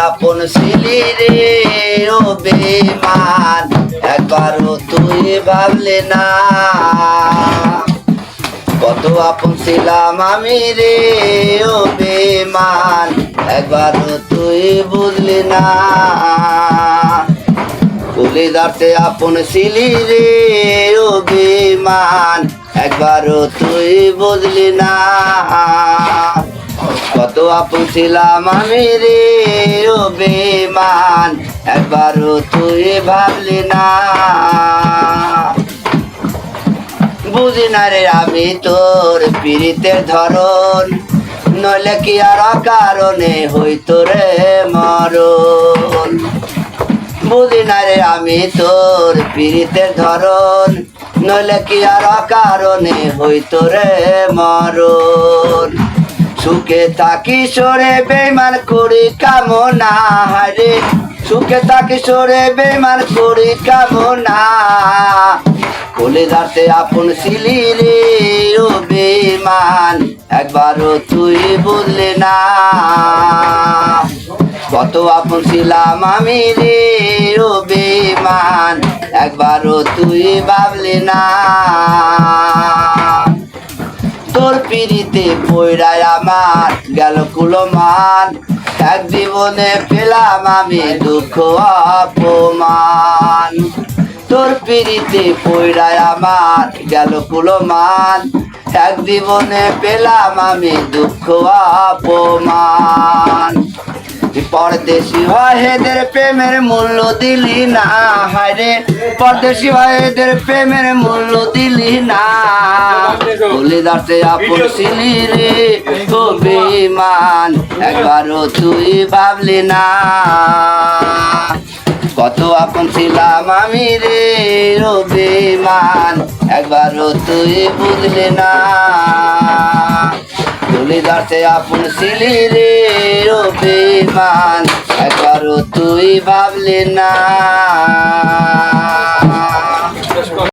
আপন ছিলি রে ও বেমান, একবারও তুই ভাবলে না। কত আপন ছিলাম আমি রে ও বেমান, একবারও তুই বুঝলি না। কলিজাতে আপন ছিলি রে ও বেমান, একবারও তুই বুঝলি না। কত আপন ছিলাম আমি রে ও বেমান, একবারও তুই ভাবলি না। বুঝি না রে আমি তোর পীড়িতের ধরন, নইলে কি আর কারণে হইতো রে মরণ। বুঝি না রে আমি তোর পীড়িতের ধরন, নইলে কি আর কারণে হইতো রে মরণ। সুখে থাকি সরে বেমান করি কামনা হারে, সুখে থাকি সরে বেমান করি কামনা। কলিজাতে আপন ছিলি রে ও বেমান, একবারও তুই বুঝলি না। কত আপন ছিলাম আমি রে ও বেমান, একবারও তুই ভাবলি না। তোর পিড়িতে পইড়ায় আমার গেল কুলমান, এক জীবনে পেলাম আমি দুঃখ অপমান। তোর পিড়িতে পইড়ায় আমার গেল কুলমান, এক জীবনে পেলাম আমি দুঃখ অপমান। পরদেশি ভাইদের প্রেমের মূল্য দিলি না হায়রে, পরদেশি ভাইদের প্রেমের মূল্য দিলি না। কলিজাতে আপন ছিলি রে ও বেমান, একবারও তুই ভাবলি না। কত আপন ছিলাম আমি রে ও বেমান, একবারও তুই বুঝলি না। কলিজাতে আপন ছিলি রে ও বেমান, একবারও তুই ভাবলি না।